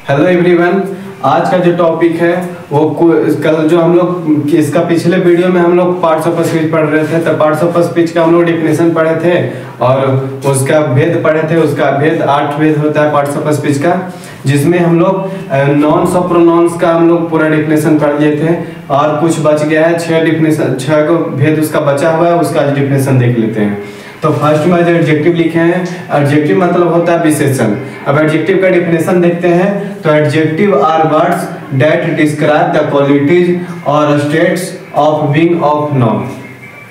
Hello everyone, आज का जो टॉपिक है वो कल जो हम लोग इसका पिछले वीडियो में हम लोग पार्ट्स ऑफ स्पीच पढ़ रहे थे, तो पार्ट्स ऑफ स्पीच का हम लोग डेफिनेशन पढ़े थे और उसका भेद पढ़े थे। उसका भेद 8 भेद होता है पार्ट्स ऑफ स्पीच का, जिसमें हम लोग नॉन्स और प्रोनाउंस का हम लोग पूरा डेफिनेशन पढ़ लिए थे और कुछ बच गया है। 6 को भेद उसका बचा हुआ है, उसका डेफिनेशन देख लेते हैं। तो फर्स्ट में जो एडजेक्टिव लिखे हैं, एडजेक्टिव मतलब होता है विशेषण। अब एडजेक्टिव का डेफिनेशन देखते हैं। तो adjective are words that describe the qualities और states of being of noun.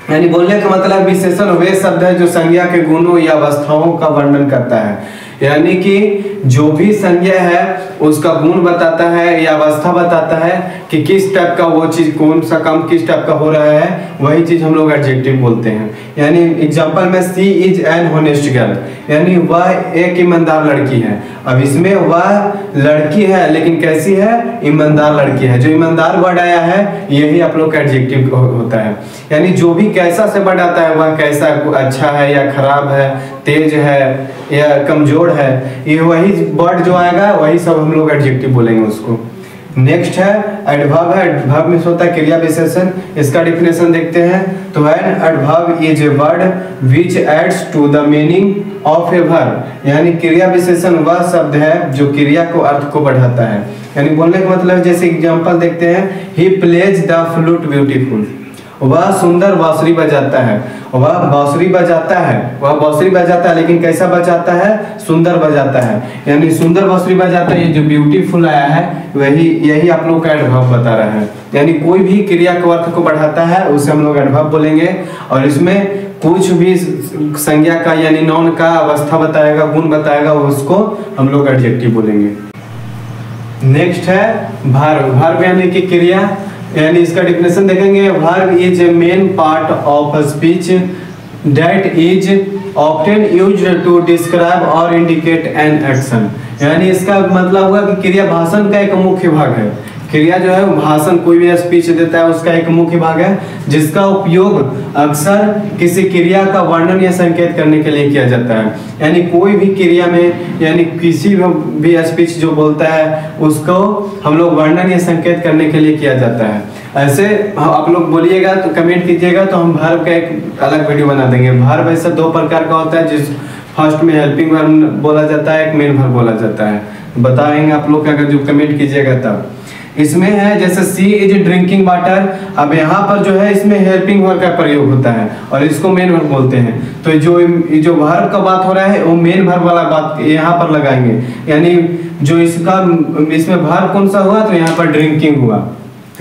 यानी बोलने का मतलब विशेषण वे शब्द है जो संज्ञा के गुणों या अवस्थाओं का वर्णन करता है। यानी कि जो भी संज्ञा है उसका गुण बताता है या अवस्था बताता है कि किस टाइप का वो चीज, कौन सा काम किस टाइप का हो रहा है, वही चीज हम लोग एडजेक्टिव बोलते हैं। यानी एग्जांपल में सी इज एन होनेस्ट गर्ल, यानी वह एक ईमानदार लड़की है। अब इसमें वह लड़की है लेकिन कैसी है? ईमानदार लड़की है। जो ईमानदार वर्ड आया है यही आप लोग का एडजेक्टिव होता है। यानी जो भी कैसा से वर्ड आता है, वह कैसा, अच्छा है या खराब है, तेज है या कमजोर है, ये वही वर्ड जो आएगा वही सब हम लोग एडजेक्टिव बोलेंगे उसको। नेक्स्ट है एडवर्ब है। एडवर्ब में होता है क्रिया विशेषण। इसका डेफिनेशन देखते हैं। तो an adverb is a word which adds to the meaning of a verb. यानी क्रिया विशेषण वह शब्द है जो क्रिया को अर्थ को बढ़ाता है। यानी बोलने का मतलब जैसे एग्जांपल देखते हैं, he plays the flute beautiful, वह सुंदर बांसुरी बजाता है। वह बांसुरी बजाता है, वह बांसुरी बजाता है लेकिन कैसा बजाता है? सुंदर बजाता है। यानी सुंदर बांसुरी बजाता है। ये जो ब्यूटीफुल आया है वही यही आप लोग का एडवर्ब बता रहा है। यानी कोई भी क्रिया को अर्थ को बढ़ाता है उसे हम लोग एडवर्ब बोलेंगे। और इसमें कुछ भी संज्ञा का यानी नाउन का अवस्था बताएगा, गुण बताएगा, उसको हम लोग एडजेक्टिव बोलेंगे। नेक्स्ट है वर्ब। वर्ब यानी कि क्रिया। यानी इसका डेफिनेशन देखेंगे। Verb is a main part of speech that is often used to describe or indicate an action. यानी इसका मतलब हुआ कि क्रिया भाषण का एक मुख्य भाग है। क्रिया जो है भाषण, कोई भी स्पीच देता है उसका एक मुख्य भाग है, जिसका उपयोग अक्सर किसी क्रिया का वर्णन या संकेत करने के लिए किया जाता है। यानी कोई भी क्रिया में, यानी किसी भी स्पीच जो बोलता है उसको हम लोग वर्णन या संकेत करने के लिए किया जाता है। ऐसे आप लोग बोलिएगा तो कमेंट कीजिएगा, तो हम वर्ब का एक अलग वीडियो बना देंगे। वर्ब ऐसा 2 प्रकार का होता है, जिस फर्स्ट में हेल्पिंग वर्ब बोला जाता है, एक मेन वर्ब बोला जाता है। बताएंगे आप लोग अगर जो कमेंट कीजिएगा तब। इसमें है जैसे सी इज ड्रिंकिंग वाटर। अब यहाँ पर जो है इसमें हेल्पिंग वर्ब का प्रयोग होता है और इसको मेन वर्ब बोलते हैं। तो जो वर्ब का बात हो रहा है वो मेन वर्ब वाला बात यहाँ पर लगाएंगे। यानी जो इसमें वर्ब कौन सा हुआ, तो यहाँ पर ड्रिंकिंग हुआ।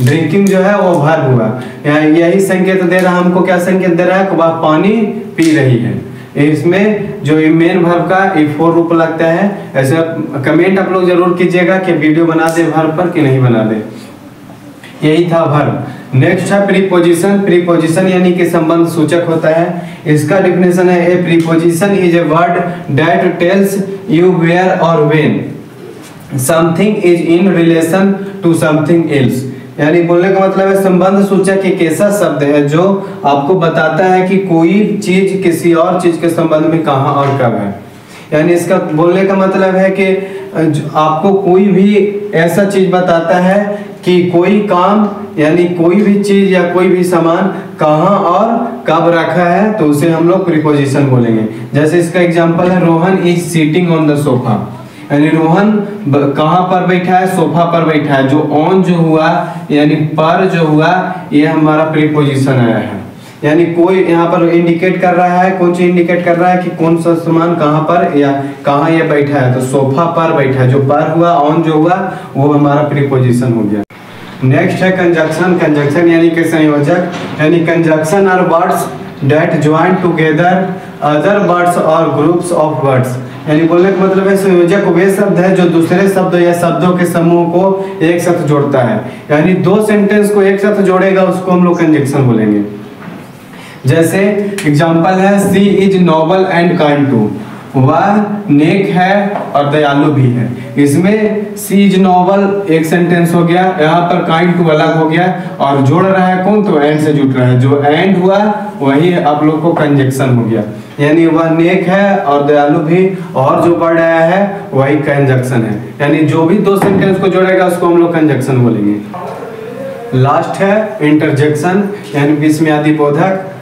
ड्रिंकिंग जो है वो वर्ब हुआ। यही संकेत दे रहा है हमको। क्या संकेत दे रहा है? कि वह पानी पी रही है। इसमें जो मेन वर्ब का फोर रूप लगता है। ऐसे कमेंट आप लोग जरूर कीजिएगा कि वीडियो बना दे वर्ब पर कि नहीं बना दे। यही था वर्ब। नेक्स्ट है प्रीपोजिशन। प्रीपोजिशन यानी कि संबंध सूचक होता है। इसका डेफिनेशन है, a preposition is a word that tells you where और when something is in relation to something else. यानी बोलने का मतलब है संबंध सूचक एक ऐसा शब्द है जो आपको बताता है कि कोई चीज किसी और चीज के संबंध में कहां और कब है। यानी इसका बोलने का मतलब है कि आपको कोई भी ऐसा चीज बताता है कि कोई काम, यानी कोई भी चीज या कोई भी सामान कहां और कब रखा है, तो उसे हम लोग प्रीपोजिशन बोलेंगे। जैसे इसका एग्जांपल है, Rohan is sitting on the sofa. यानी रोहन कहां पर बैठा है? सोफा पर बैठा है। जो ऑन जो हुआ यानी पर जो हुआ, ये हमारा प्रीपोजिशन आया है। यानी कोई यहाँ पर इंडिकेट कर रहा है, कौन चीज इंडिकेट कर रहा है कि कौन सा सामान कहां पर या कहां ये बैठा है। तो सोफा पर बैठा है। जो पर हुआ, ऑन जो हुआ, वो हमारा प्रीपोजिशन हो गया। नेक्स्ट है कंजक्शन। कंजक्शन यानी कि संयोजक। यानी conjunction are words that join together other words or groups of words. यानी बोलने का मतलब है संयोजक वे शब्द है जो दूसरे शब्द या शब्दों के समूह को एक साथ जोड़ता है। यानी 2 सेंटेंस को एक साथ जोड़ेगा, उसको हम लोग कंजक्शन बोलेंगे। जैसे एग्जांपल है, she is noble and kind too. वह नेक है और दयालु भी है। इसमें सी इज नोबल एक सेंटेंस हो गया, यहाँ पर काइंड टू अलग हो गया और जोड़ रहा है कौन, तो एंड से जुड़ रहा है। जो एंड हुआ वही आप लोग को कंजक्शन हो गया, यानी वह नेक है और दयालु भी, और जो बढ़ आया है वही कंजक्शन है। यानी जो भी दो सेंटेंस को जोड़ेगा उसको हम लोग कंजक्शन बोलेंगे। लास्ट है इंटरजेक्शन, यानी विस्मयादि बोधक।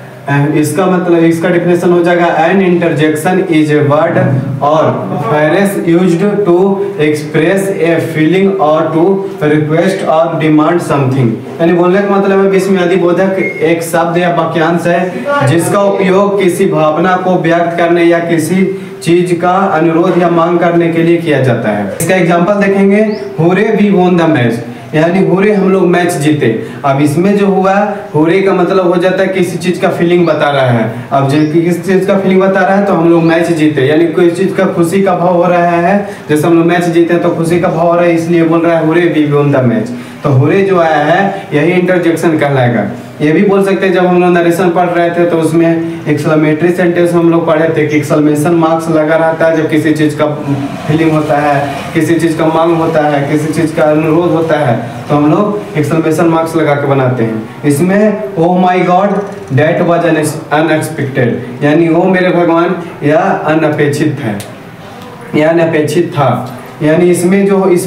इसका मतलब, इसका डेफिनेशन हो जाएगा an interjection is a word और phrase used to express a feeling और टू रिक्वेस्ट और डिमांड समथिंग। यानी बोलने का मतलब है विस्मयादि बोधक एक शब्द या वाक्यांश है जिसका उपयोग किसी भावना को व्यक्त करने या किसी चीज का अनुरोध या मांग करने के लिए किया जाता है। इसका एग्जांपल देखेंगे, हुरे वी वोन द मैच, यानी हुरे हम लोग मैच जीते। अब इसमें जो हुआ हुरे का मतलब हो जाता है किसी चीज का फीलिंग बता रहा है। अब जो किसी चीज का फीलिंग बता रहा है तो हम लोग मैच जीते, यानी कोई चीज का खुशी का भाव हो रहा है। जैसे हम लोग मैच जीते तो खुशी का भाव हो रहा है, इसलिए बोल रहा है हुरे वी वोन द मैच। तो हुरे जो आया है यही इंटरजेक्शन कहलाएगा। ये भी बोल सकते हैं, जब हम लोग नरेशन पढ़ रहे थे तो उसमें एक्सक्लेमेटरी सेंटेंस हम लोग पढ़े थे कि एक्सक्लेमेशन मार्क्स लगा रहता है जब किसी चीज का फीलिंग होता है, किसी चीज का मांग होता है, किसी चीज का अनुरोध होता है, तो हम लोग एक्सक्लेमेशन मार्क्स लगा के बनाते हैं। इसमें oh my God that was unexpected, यानी ओ मेरे भगवान यह अनअपेक्षित है, यह अनअपेक्षित था। यानी इसमें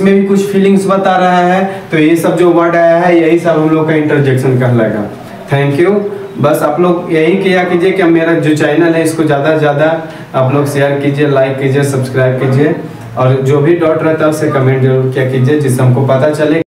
भी कुछ फीलिंग्स बता रहा है। तो ये सब जो वर्ड आया है यही सब हम लोग का इंटरजेक्शन कहलाएगा। Thank you. बस आप लोग यही किया कीजिए कि मेरा जो चैनल है इसको ज़्यादा से ज़्यादा आप लोग शेयर कीजिए, लाइक कीजिए, सब्सक्राइब कीजिए, और जो भी डाउट रहता है उससे कमेंट जरूर किया कीजिए जिससे हमको पता चले।